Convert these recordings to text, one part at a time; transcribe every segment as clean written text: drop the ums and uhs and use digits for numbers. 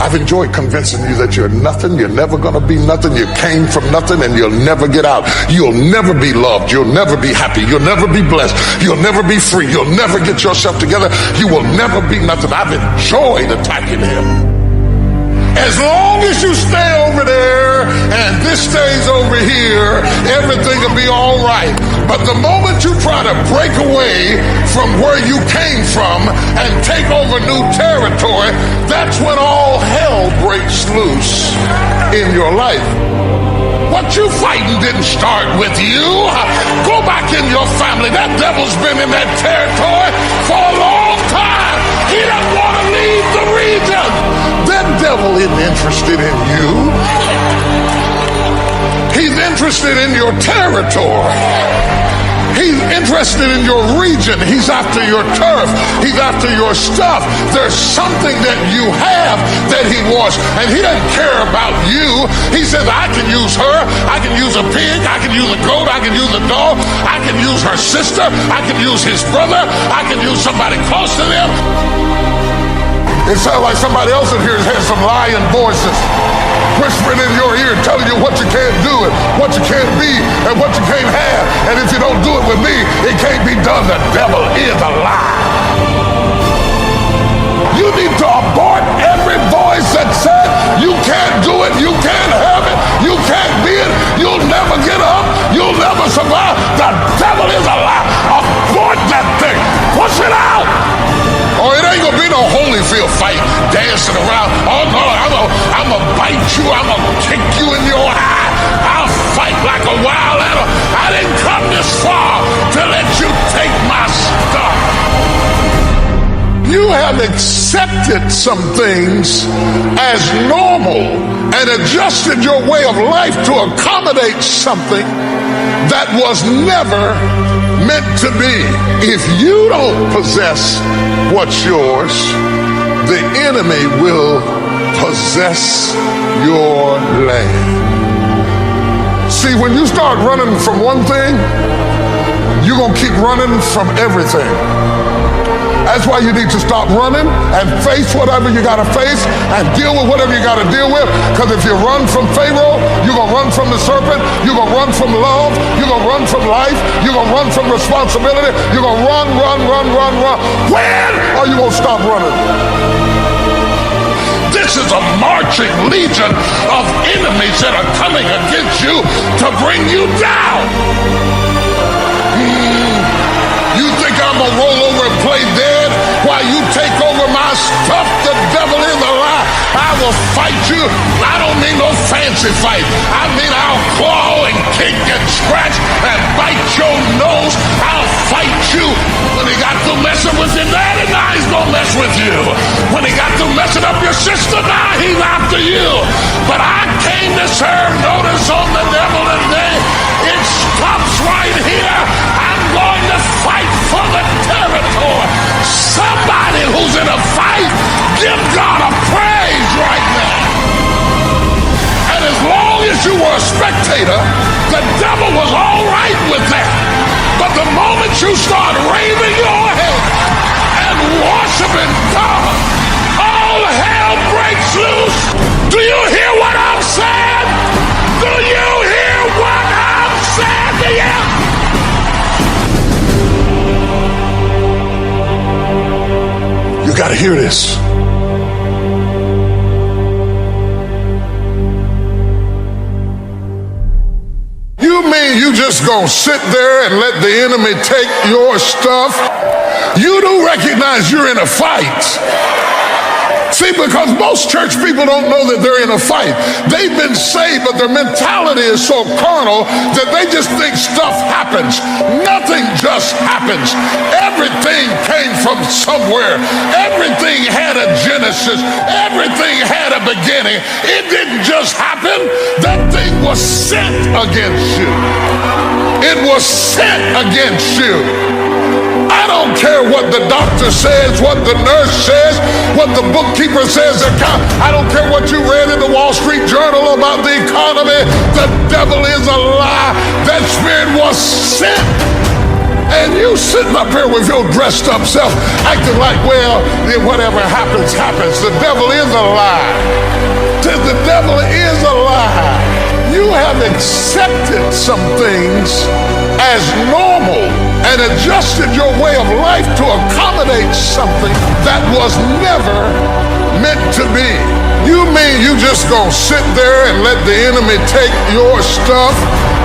I've enjoyed convincing you that you're nothing, you're never going to be nothing, you came from nothing, and you'll never get out. You'll never be loved, you'll never be happy, you'll never be blessed, you'll never be free, you'll never get yourself together, you will never be nothing. I've enjoyed attacking him. As long as you stay over there and this stays over here, everything will be all right. But the moment you try to break away from where you came from and take over new territory, that's when all hell breaks loose in your life. What you fighting didn't start with you. Go back in your family. That devil's been in that territory for a long time. He doesn't want to leave the region. That devil isn't interested in you. He's interested in your territory. He's interested in your region. He's after your turf. He's after your stuff. There's something that you have that he wants, and he doesn't care about you. He says, I can use her. I can use a pig. I can use a goat. I can use a dog. I can use her sister. I can use his brother. I can use somebody close to them. It sounds like somebody else in here has some lying voices whispering in your ear, telling you what you can't do and what you can't be and what you can't have. And if you don't do it with me, it can't be done. The devil is a lie. You need to abort every voice that said you can't do it, you can't have it, you can't be it, you'll never get up, you'll never survive. The devil is a lie. Abort that thing. Push it out. Or it ain't gonna be no Holyfield fight dancing around. Oh no, I'm gonna bite you, I'm gonna kick you in your eye. I'll fight like a wild animal. I didn't come this far to let you take my stuff. You have accepted some things as normal and adjusted your way of life to accommodate something that was never meant to be. If you don't possess what's yours, the enemy will possess your land. See, when you start running from one thing, you're going to keep running from everything. That's why you need to stop running and face whatever you got to face and deal with whatever you got to deal with. Because if you run from Pharaoh, you're going to run from the serpent, you're going to run from love, you're going to run from life, you're going to run from responsibility, you're going to run. When are you going to stop running? This is a marching legion of enemies that are coming against you to bring you down. You think I'm gonna roll over and play dead while you take over my stuff? The devil is a lie. I will fight you. I don't mean no fancy fight. I mean I'll claw and kick and scratch and bite your nose. I'll fight you. When he got through messing with your daddy, now he's gonna mess with you. When he got through messing up your sister, now he's after you. But I came to serve notice on the devil today. It stops right here. I'm going to fight for the territory. Somebody who's in a fight, give God a praise right now. And as long as you were a spectator, the devil was all right with that. But the moment you start raising your head and worshiping God, all hell breaks loose. Do you hear what I'm saying? Do you hear what I'm saying to you? You gotta hear this. You mean you just gonna sit there and let the enemy take your stuff? You do recognize you're in a fight. See, because most church people don't know that they're in a fight. They've been saved, but their mentality is so carnal that they just think stuff happens. Nothing just happens. Everything came from somewhere. Everything had a genesis. Everything had a beginning. It didn't just happen. That thing was sent against you. It was sent against you. I don't care what the doctor says, what the nurse says, what the bookkeeper says. I don't care what you read in the Wall Street Journal about the economy. The devil is a lie. That spirit was sent And you sitting up here with your dressed up self, acting like, well, whatever happens, happens. The devil is a lie. The devil is a lie. You have accepted some things as normal and adjusted your way of life to accommodate something that was never meant to be. You mean you just gonna sit there and let the enemy take your stuff,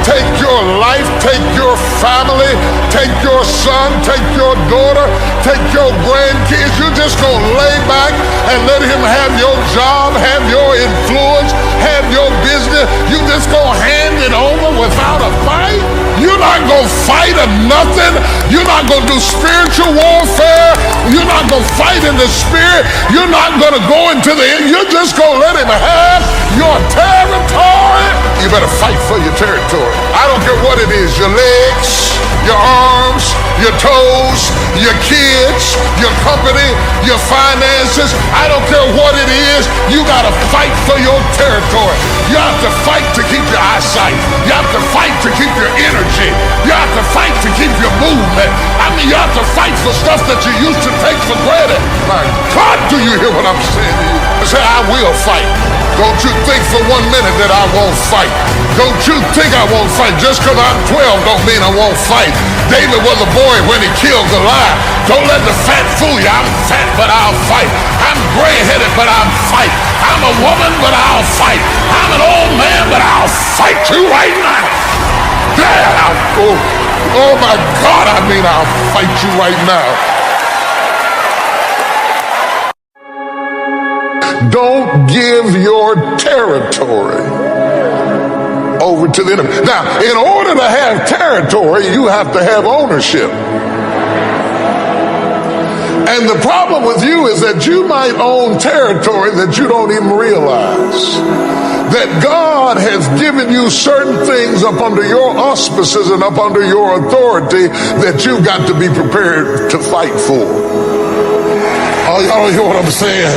take your life, take your family, take your son, take your daughter, take your grandkids? You just gonna lay back and let him have your job, have your influence, have your business? You just gonna hand it over without a fight? You're not gonna fight or nothing. You're not gonna do spiritual warfare. You're not gonna fight in the spirit. You're not gonna go into the end. You're just gonna let him have your territory. You better fight for your territory. I don't care what it is, your legs, your arms, your toes, your kids, your company, your finances. I don't care what it is. You gotta fight for your territory. You have to fight to keep your eyesight. You have to fight to keep your energy. You have to fight to keep your movement. I mean, you have to fight for stuff that you used to take for granted. My God, do you hear what I'm saying to you? I say, I will fight. Don't you think for 1 minute that I won't fight. Don't you think I won't fight. Just because I'm 12 don't mean I won't fight. David was a boy when he killed Goliath. Don't let the fat fool you. I'm fat, but I'll fight. I'm gray-headed, but I'll fight. I'm a woman, but I'll fight. I'm an old man, but I'll fight you right now. Dad, I'll go. Oh my God, I mean I'll fight you right now. Don't give your territory over to the enemy. Now, in order to have territory, you have to have ownership. And the problem with you is that you might own territory that you don't even realize. That God has given you certain things up under your auspices and up under your authority that you've got to be prepared to fight for. Oh, y'all don't hear what I'm saying?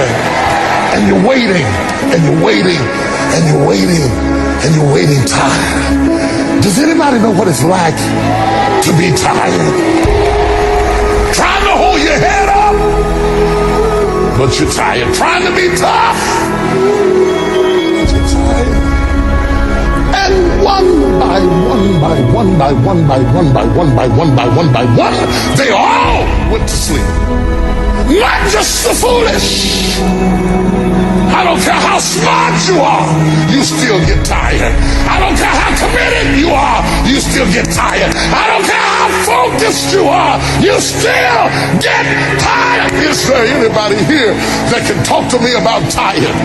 And you're waiting, and you're waiting, and you're waiting, and you're waiting tired. Does anybody know what it's like to be tired? Trying to hold your head up, but you're tired. Trying to be tough, but you're tired. And one by one by one by one by one by one by one by one by one, they all went to sleep. Not just the foolish. I don't care how smart you are, you still get tired. I don't care how committed you are, you still get tired. I don't care how focused you are, you still get tired. Is there anybody here that can talk to me about tired?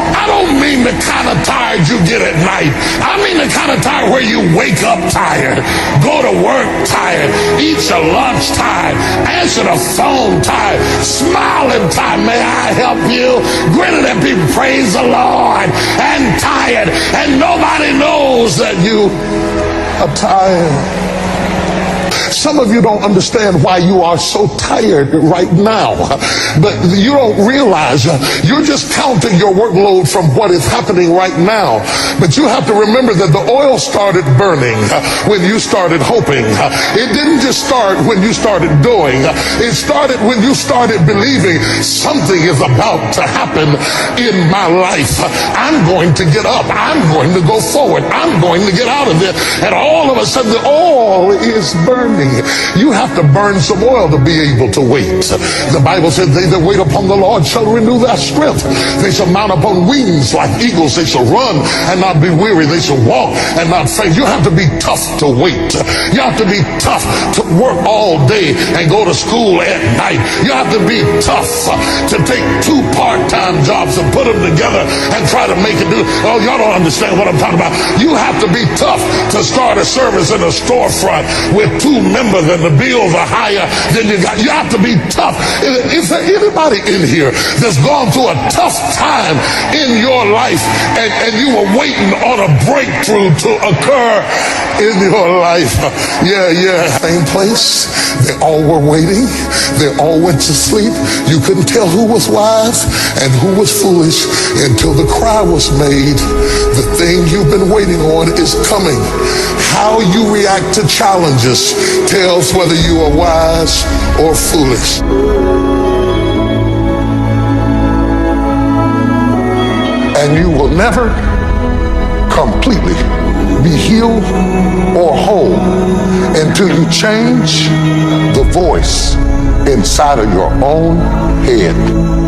I don't mean the kind of tired you get at night. I mean the kind of tired where you wake up tired, go to work tired, eat your lunch tired, answer the phone tired, smiling tired, may I help you, grinning at people, praise the Lord, and tired, and nobody knows that you are tired. Some of you don't understand why you are so tired right now, but you don't realize you're just counting your workload from what is happening right now. But you have to remember that the oil started burning when you started hoping. It didn't just start when you started doing. It started when you started believing something is about to happen in my life. I'm going to get up. I'm going to go forward. I'm going to get out of this. And all of a sudden the oil is burning. You have to burn some oil to be able to wait. The Bible said, they that wait upon the Lord shall renew their strength. They shall mount upon wings like eagles. They shall run and not be weary. They shall walk and not faint. You have to be tough to wait. You have to be tough to work all day and go to school at night. You have to be tough to take 2 part-time jobs and put them together and try to make it do. Oh, y'all don't understand what I'm talking about. You have to be tough to start a service in a storefront with 2 members and the bills are higher than you got. You have to be tough. Is there anybody in here that's gone through a tough time in your life and you were waiting on a breakthrough to occur in your life? Yeah. Same place. They all were waiting. They all went to sleep. You couldn't tell who was wise and who was foolish until the cry was made. The thing you've been waiting on is coming. How you react to challenges tells whether you are wise or foolish. And you will never completely be healed or whole until you change the voice inside of your own head.